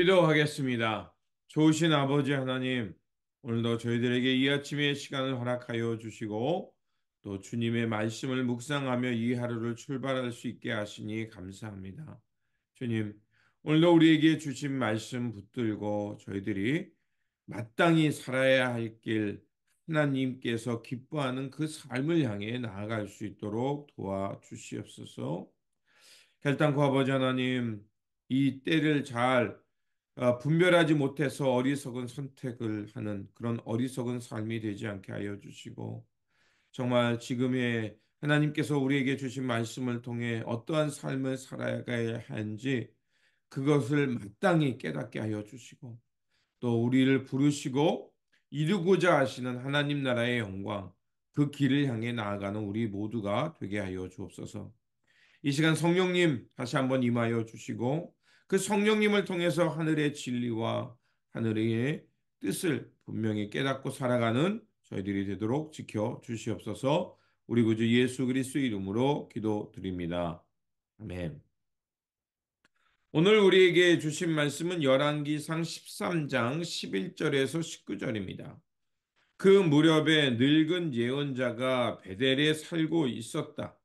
기도하겠습니다. 좋으신 아버지 하나님, 오늘도 저희들에게 이 아침의 시간을 허락하여 주시고, 또 주님의 말씀을 묵상하며 이 하루를 출발할 수 있게 하시니 감사합니다. 주님, 오늘도 우리에게 주신 말씀 붙들고 저희들이 마땅히 살아야 할 길, 하나님께서 기뻐하는 그 삶을 향해 나아갈 수 있도록 도와주시옵소서. 결단코 아버지 하나님, 이 때를 잘 분별하지 못해서 어리석은 선택을 하는 그런 어리석은 삶이 되지 않게 하여 주시고, 정말 지금의 하나님께서 우리에게 주신 말씀을 통해 어떠한 삶을 살아가야 하는지 그것을 마땅히 깨닫게 하여 주시고, 또 우리를 부르시고 이루고자 하시는 하나님 나라의 영광, 그 길을 향해 나아가는 우리 모두가 되게 하여 주옵소서. 이 시간 성령님 다시 한번 임하여 주시고, 그 성령님을 통해서 하늘의 진리와 하늘의 뜻을 분명히 깨닫고 살아가는 저희들이 되도록 지켜 주시옵소서. 우리 구주 예수 그리스도의 이름으로 기도드립니다. 아멘. 오늘 우리에게 주신 말씀은 열왕기상 13장 11절에서 19절입니다. 그 무렵에 늙은 예언자가 베델에 살고 있었다.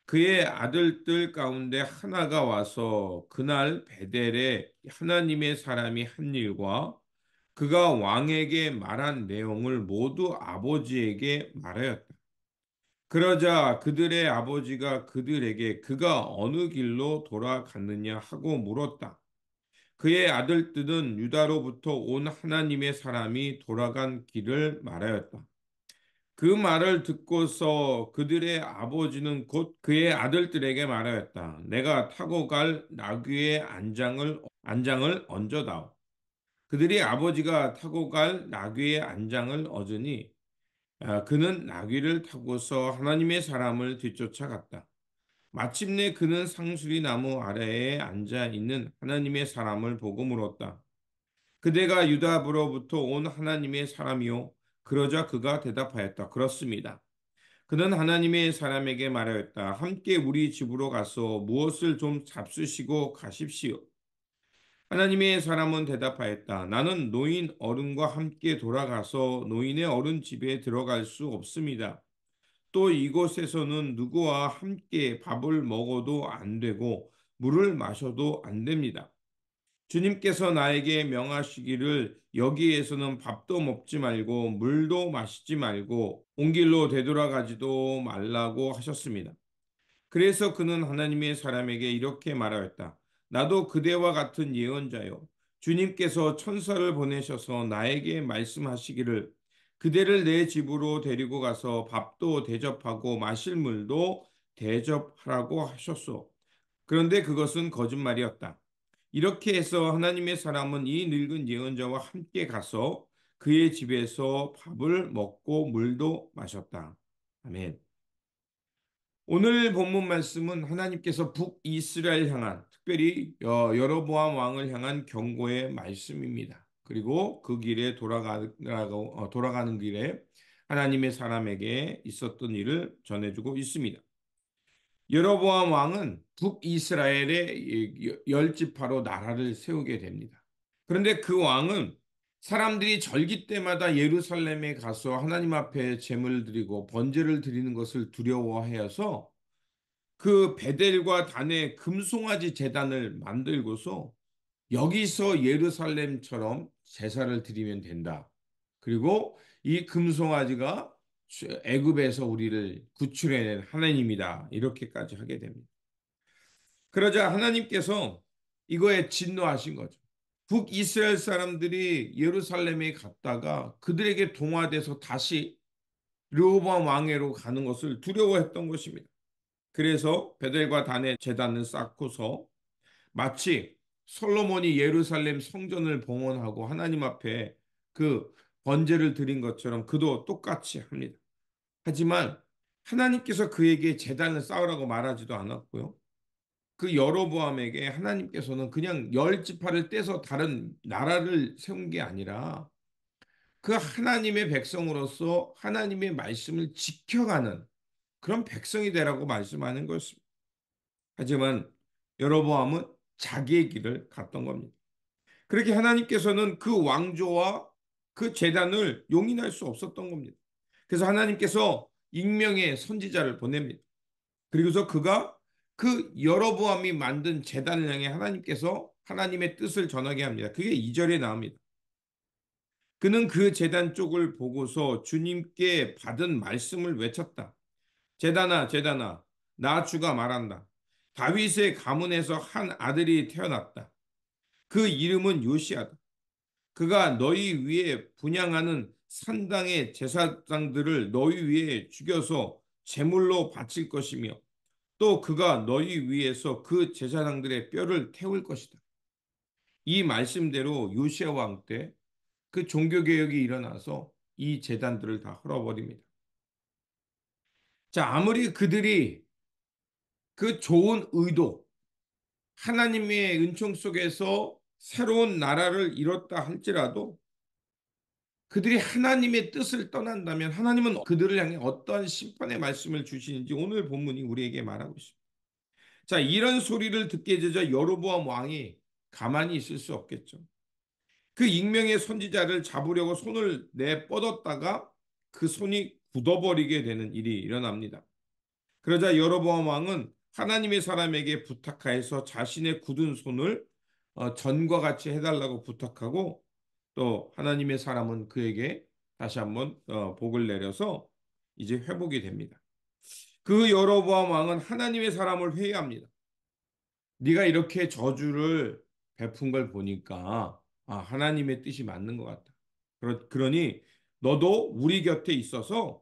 그의 아들들 가운데 하나가 와서 그날 베델에 하나님의 사람이 한 일과 그가 왕에게 말한 내용을 모두 아버지에게 말하였다. 그러자 그들의 아버지가 그들에게 그가 어느 길로 돌아갔느냐 하고 물었다. 그의 아들들은 유다로부터 온 하나님의 사람이 돌아간 길을 말하였다. 그 말을 듣고서 그들의 아버지는 곧 그의 아들들에게 말하였다. 내가 타고 갈 나귀의 안장을 얹어다오. 그들이 아버지가 타고 갈 나귀의 안장을 얻으니 그는 나귀를 타고서 하나님의 사람을 뒤쫓아갔다. 마침내 그는 상수리 나무 아래에 앉아 있는 하나님의 사람을 보고 물었다. 그대가 유다로부터 온 하나님의 사람이요. 그러자 그가 대답하였다. 그렇습니다. 그는 하나님의 사람에게 말하였다. 함께 우리 집으로 가서 무엇을 좀 잡수시고 가십시오. 하나님의 사람은 대답하였다. 나는 노인 어른과 함께 돌아가서 노인의 어른 집에 들어갈 수 없습니다. 또 이곳에서는 누구와 함께 밥을 먹어도 안 되고 물을 마셔도 안 됩니다. 주님께서 나에게 명하시기를 여기에서는 밥도 먹지 말고 물도 마시지 말고 온 길로 되돌아가지도 말라고 하셨습니다. 그래서 그는 하나님의 사람에게 이렇게 말하였다. 나도 그대와 같은 예언자요. 주님께서 천사를 보내셔서 나에게 말씀하시기를 그대를 내 집으로 데리고 가서 밥도 대접하고 마실 물도 대접하라고 하셨소. 그런데 그것은 거짓말이었다. 이렇게 해서 하나님의 사람은 이 늙은 예언자와 함께 가서 그의 집에서 밥을 먹고 물도 마셨다. 아멘. 오늘 본문 말씀은 하나님께서 북이스라엘 향한, 특별히 여로보암 왕을 향한 경고의 말씀입니다. 그리고 그 길에 돌아가는 길에 하나님의 사람에게 있었던 일을 전해주고 있습니다. 여로보암 왕은 북이스라엘의 열 지파로 나라를 세우게 됩니다. 그런데 그 왕은 사람들이 절기 때마다 예루살렘에 가서 하나님 앞에 제물을 드리고 번제를 드리는 것을 두려워해서 그 베델과 단의 금송아지 제단을 만들고서 여기서 예루살렘처럼 제사를 드리면 된다. 그리고 이 금송아지가 애굽에서 우리를 구출해낸 하나님이다. 이렇게까지 하게 됩니다. 그러자 하나님께서 이거에 진노하신 거죠. 북이스라엘 사람들이 예루살렘에 갔다가 그들에게 동화돼서 다시 르호보암 왕회로 가는 것을 두려워했던 것입니다. 그래서 베델과 단의 제단을 쌓고서 마치 솔로몬이 예루살렘 성전을 봉헌하고 하나님 앞에 그 번제를 드린 것처럼 그도 똑같이 합니다. 하지만 하나님께서 그에게 제단을 쌓으라고 말하지도 않았고요. 그 여로보암에게 하나님께서는 그냥 열 지파를 떼서 다른 나라를 세운 게 아니라 그 하나님의 백성으로서 하나님의 말씀을 지켜가는 그런 백성이 되라고 말씀하는 것입니다. 하지만 여로보암은 자기의 길을 갔던 겁니다. 그렇게 하나님께서는 그 왕조와 그 재단을 용인할 수 없었던 겁니다. 그래서 하나님께서 익명의 선지자를 보냅니다. 그리고서 그가 그 여로보암이 만든 재단을 향해 하나님께서 하나님의 뜻을 전하게 합니다. 그게 2절에 나옵니다. 그는 그 재단 쪽을 보고서 주님께 받은 말씀을 외쳤다. 재단아, 재단아, 나 주가 말한다. 다윗의 가문에서 한 아들이 태어났다. 그 이름은 요시아다. 그가 너희 위에 분향하는 산당의 제사장들을 너희 위에 죽여서 제물로 바칠 것이며 또 그가 너희 위에서 그 제사장들의 뼈를 태울 것이다. 이 말씀대로 요시아 왕 때 그 종교개혁이 일어나서 이 제단들을 다 헐어버립니다. 자, 아무리 그들이 그 좋은 의도, 하나님의 은총 속에서 새로운 나라를 이뤘다 할지라도 그들이 하나님의 뜻을 떠난다면 하나님은 그들을 향해 어떠한 심판의 말씀을 주시는지 오늘 본문이 우리에게 말하고 있습니다. 자, 이런 소리를 듣게 되자 여로보암 왕이 가만히 있을 수 없겠죠. 그 익명의 선지자를 잡으려고 손을 내뻗었다가 그 손이 굳어버리게 되는 일이 일어납니다. 그러자 여로보암 왕은 하나님의 사람에게 부탁하여서 자신의 굳은 손을 전과 같이 해달라고 부탁하고 또 하나님의 사람은 그에게 다시 한번 복을 내려서 이제 회복이 됩니다. 그 여로보암 왕은 하나님의 사람을 회의합니다. 네가 이렇게 저주를 베푼 걸 보니까 하나님의 뜻이 맞는 것 같다. 그러니 너도 우리 곁에 있어서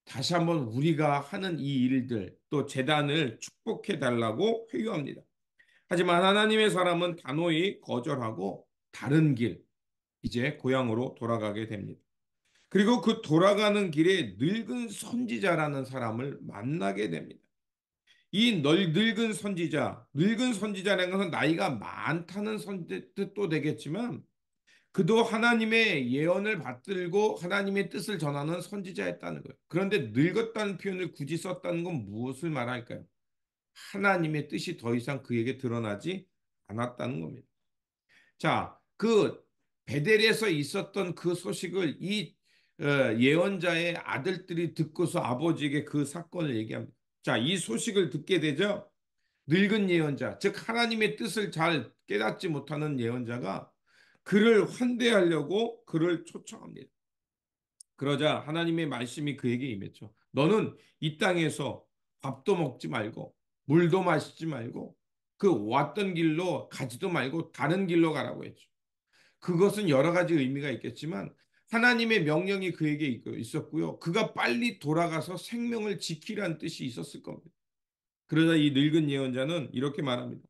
다시 한번 우리가 하는 이 일들 또 재단을 축복해 달라고 회유합니다. 하지만 하나님의 사람은 단호히 거절하고 다른 길, 이제 고향으로 돌아가게 됩니다. 그리고 그 돌아가는 길에 늙은 선지자라는 사람을 만나게 됩니다. 이 늙은 선지자라는 것은 나이가 많다는 뜻도 되겠지만 그도 하나님의 예언을 받들고 하나님의 뜻을 전하는 선지자였다는 거예요. 그런데 늙었다는 표현을 굳이 썼다는 건 무엇을 말할까요? 하나님의 뜻이 더 이상 그에게 드러나지 않았다는 겁니다. 자, 그 베델에서 있었던 그 소식을 이 예언자의 아들들이 듣고서 아버지에게 그 사건을 얘기합니다. 자, 이 소식을 듣게 되죠. 늙은 예언자, 즉 하나님의 뜻을 잘 깨닫지 못하는 예언자가 그를 환대하려고 그를 초청합니다. 그러자 하나님의 말씀이 그에게 임했죠. 너는 이 땅에서 밥도 먹지 말고 물도 마시지 말고 그 왔던 길로 가지도 말고 다른 길로 가라고 했죠. 그것은 여러 가지 의미가 있겠지만 하나님의 명령이 그에게 있었고요. 그가 빨리 돌아가서 생명을 지키라는 뜻이 있었을 겁니다. 그러자 이 늙은 예언자는 이렇게 말합니다.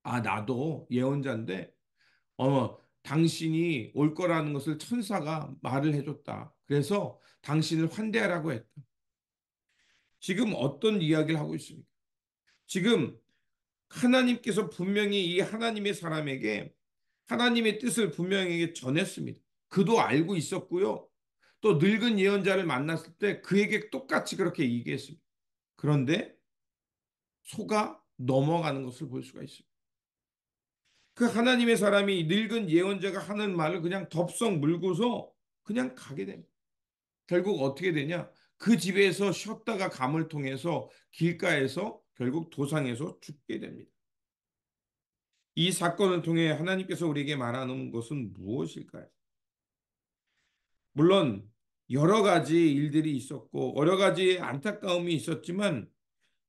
나도 예언자인데 당신이 올 거라는 것을 천사가 말을 해줬다. 그래서 당신을 환대하라고 했다. 지금 어떤 이야기를 하고 있습니까? 지금 하나님께서 분명히 이 하나님의 사람에게 하나님의 뜻을 분명히 전했습니다. 그도 알고 있었고요. 또 늙은 예언자를 만났을 때 그에게 똑같이 그렇게 얘기했습니다. 그런데 속아 넘어가는 것을 볼 수가 있습니다. 그 하나님의 사람이 늙은 예언자가 하는 말을 그냥 덥석 물고서 그냥 가게 됩니다. 결국 어떻게 되냐? 그 집에서 쉬었다가 감을 통해서 길가에서 결국 도상에서 죽게 됩니다. 이 사건을 통해 하나님께서 우리에게 말하는 것은 무엇일까요? 물론 여러 가지 일들이 있었고 여러 가지 안타까움이 있었지만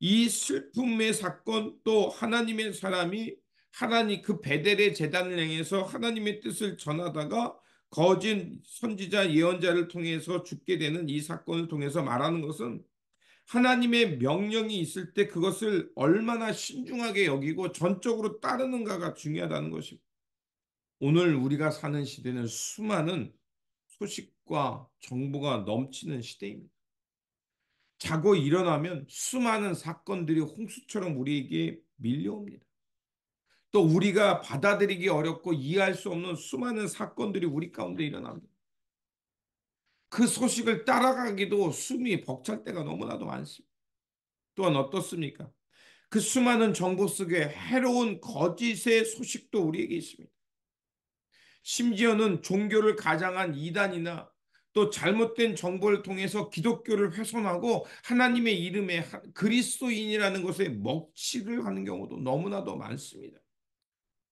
이 슬픔의 사건 또 하나님의 사람이 하나님 그 베델의 제단을 향해서 하나님의 뜻을 전하다가 거짓 선지자 예언자를 통해서 죽게 되는 이 사건을 통해서 말하는 것은 하나님의 명령이 있을 때 그것을 얼마나 신중하게 여기고 전적으로 따르는가가 중요하다는 것입니다. 오늘 우리가 사는 시대는 수많은 소식과 정보가 넘치는 시대입니다. 자고 일어나면 수많은 사건들이 홍수처럼 우리에게 밀려옵니다. 또 우리가 받아들이기 어렵고 이해할 수 없는 수많은 사건들이 우리 가운데 일어납니다. 그 소식을 따라가기도 숨이 벅찰 때가 너무나도 많습니다. 또한 어떻습니까? 그 수많은 정보 속에 해로운 거짓의 소식도 우리에게 있습니다. 심지어는 종교를 가장한 이단이나 또 잘못된 정보를 통해서 기독교를 훼손하고 하나님의 이름에 그리스도인이라는 것에 먹칠을 하는 경우도 너무나도 많습니다.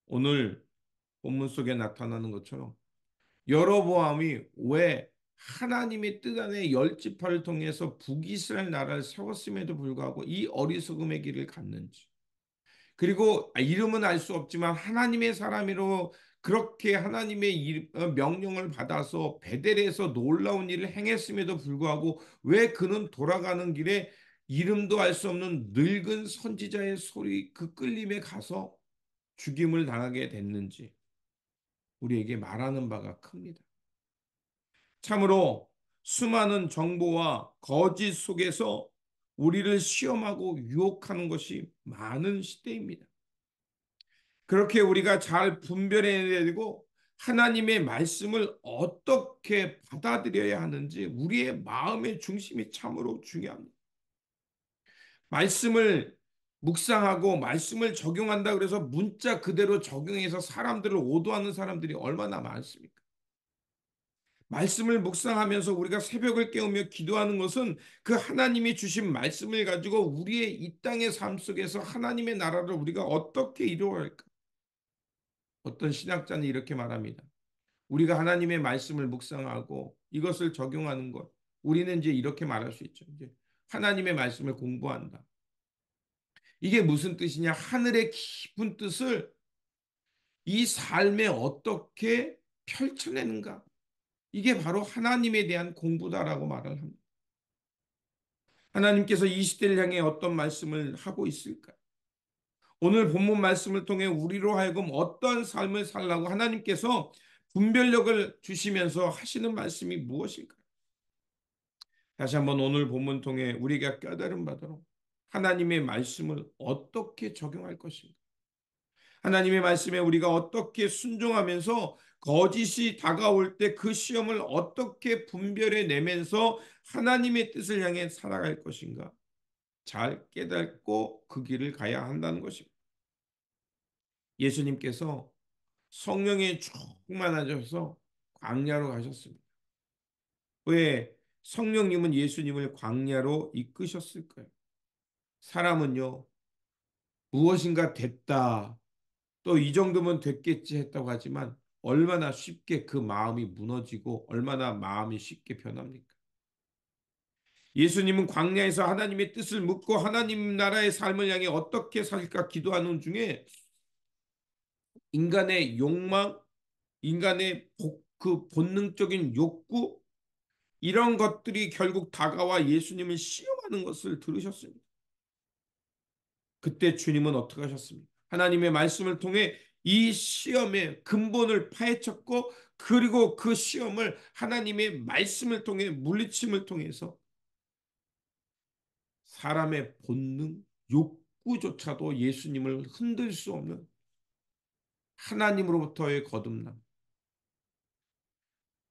오늘 본문 속에 나타나는 것처럼 여로보암이 왜 하나님의 뜻 안에 열 지파를 통해서 북이스라엘 나라를 세웠음에도 불구하고 이 어리석음의 길을 갔는지, 그리고 이름은 알 수 없지만 하나님의 사람으로 그렇게 하나님의 명령을 받아서 베델에서 놀라운 일을 행했음에도 불구하고 왜 그는 돌아가는 길에 이름도 알 수 없는 늙은 선지자의 소리 그 끌림에 가서 죽임을 당하게 됐는지 우리에게 말하는 바가 큽니다. 참으로 수많은 정보와 거짓 속에서 우리를 시험하고 유혹하는 것이 많은 시대입니다. 그렇게 우리가 잘 분별해야 되고 하나님의 말씀을 어떻게 받아들여야 하는지 우리의 마음의 중심이 참으로 중요합니다. 말씀을 묵상하고 말씀을 적용한다 그래서 문자 그대로 적용해서 사람들을 오도하는 사람들이 얼마나 많습니까? 말씀을 묵상하면서 우리가 새벽을 깨우며 기도하는 것은 그 하나님이 주신 말씀을 가지고 우리의 이 땅의 삶 속에서 하나님의 나라를 우리가 어떻게 이루어야 할까? 어떤 신학자는 이렇게 말합니다. 우리가 하나님의 말씀을 묵상하고 이것을 적용하는 것. 우리는 이제 이렇게 말할 수 있죠. 이제 하나님의 말씀을 공부한다. 이게 무슨 뜻이냐? 하늘의 깊은 뜻을 이 삶에 어떻게 펼쳐내는가? 이게 바로 하나님에 대한 공부다라고 말을 합니다. 하나님께서 이 시대를 향해 어떤 말씀을 하고 있을까? 오늘 본문 말씀을 통해 우리로 하여금 어떤 삶을 살라고 하나님께서 분별력을 주시면서 하시는 말씀이 무엇일까요? 다시 한번 오늘 본문 통해 우리가 깨달음 받도록 하나님의 말씀을 어떻게 적용할 것인가? 하나님의 말씀에 우리가 어떻게 순종하면서 거짓이 다가올 때 그 시험을 어떻게 분별해 내면서 하나님의 뜻을 향해 살아갈 것인가? 잘 깨닫고 그 길을 가야 한다는 것입니다. 예수님께서 성령에 충만하셔서 광야로 가셨습니다. 왜 성령님은 예수님을 광야로 이끄셨을까요? 사람은요, 무엇인가 됐다, 또 이 정도면 됐겠지 했다고 하지만 얼마나 쉽게 그 마음이 무너지고 얼마나 마음이 쉽게 변합니까? 예수님은 광야에서 하나님의 뜻을 묻고 하나님 나라의 삶을 향해 어떻게 살까 기도하는 중에 인간의 욕망, 인간의 그 본능적인 욕구, 이런 것들이 결국 다가와 예수님을 시험하는 것을 들으셨습니다. 그때 주님은 어떻게 하셨습니까? 하나님의 말씀을 통해 이 시험의 근본을 파헤쳤고 그리고 그 시험을 하나님의 말씀을 통해 물리침을 통해서 사람의 본능, 욕구조차도 예수님을 흔들 수 없는 하나님으로부터의 거듭남,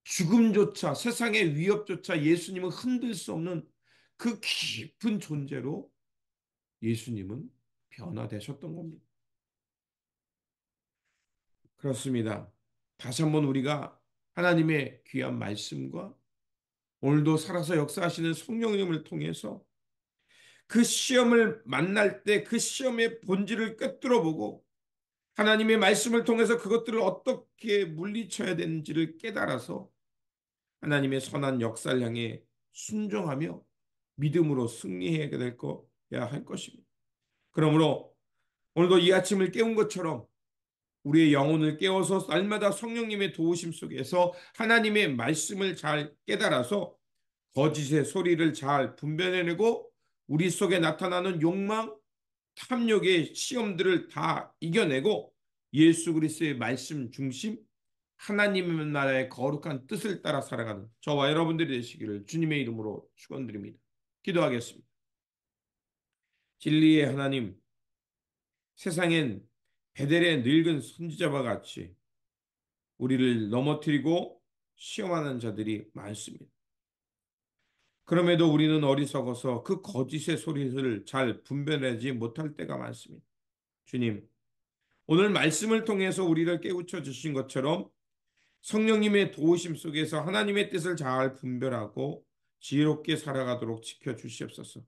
죽음조차 세상의 위협조차 예수님을 흔들 수 없는 그 깊은 존재로 예수님은 변화되셨던 겁니다. 그렇습니다. 다시 한번 우리가 하나님의 귀한 말씀과 오늘도 살아서 역사하시는 성령님을 통해서 그 시험을 만날 때 그 시험의 본질을 꿰뚫어 보고 하나님의 말씀을 통해서 그것들을 어떻게 물리쳐야 되는지를 깨달아서 하나님의 선한 역사를 향해 순종하며 믿음으로 승리해야 될 거야 할 것입니다. 그러므로 오늘도 이 아침을 깨운 것처럼 우리의 영혼을 깨워서 날마다 성령님의 도우심 속에서 하나님의 말씀을 잘 깨달아서 거짓의 소리를 잘 분별해내고 우리 속에 나타나는 욕망, 탐욕의 시험들을 다 이겨내고 예수 그리스도의 말씀 중심 하나님의 나라의 거룩한 뜻을 따라 살아가는 저와 여러분들이 되시기를 주님의 이름으로 축원드립니다. 기도하겠습니다. 진리의 하나님, 세상엔 베델의 늙은 선지자와 같이 우리를 넘어뜨리고 시험하는 자들이 많습니다. 그럼에도 우리는 어리석어서 그 거짓의 소리를 잘 분별하지 못할 때가 많습니다. 주님, 오늘 말씀을 통해서 우리를 깨우쳐 주신 것처럼 성령님의 도우심 속에서 하나님의 뜻을 잘 분별하고 지혜롭게 살아가도록 지켜주시옵소서.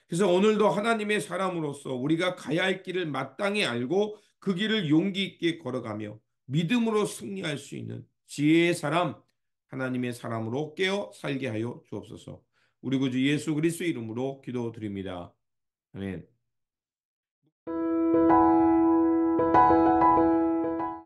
그래서 오늘도 하나님의 사람으로서 우리가 가야 할 길을 마땅히 알고 그 길을 용기 있게 걸어가며 믿음으로 승리할 수 있는 지혜의 사람, 하나님의 사람으로 깨어 살게 하여 주옵소서. 우리 구주 예수 그리스도의 이름으로 기도드립니다. 아멘.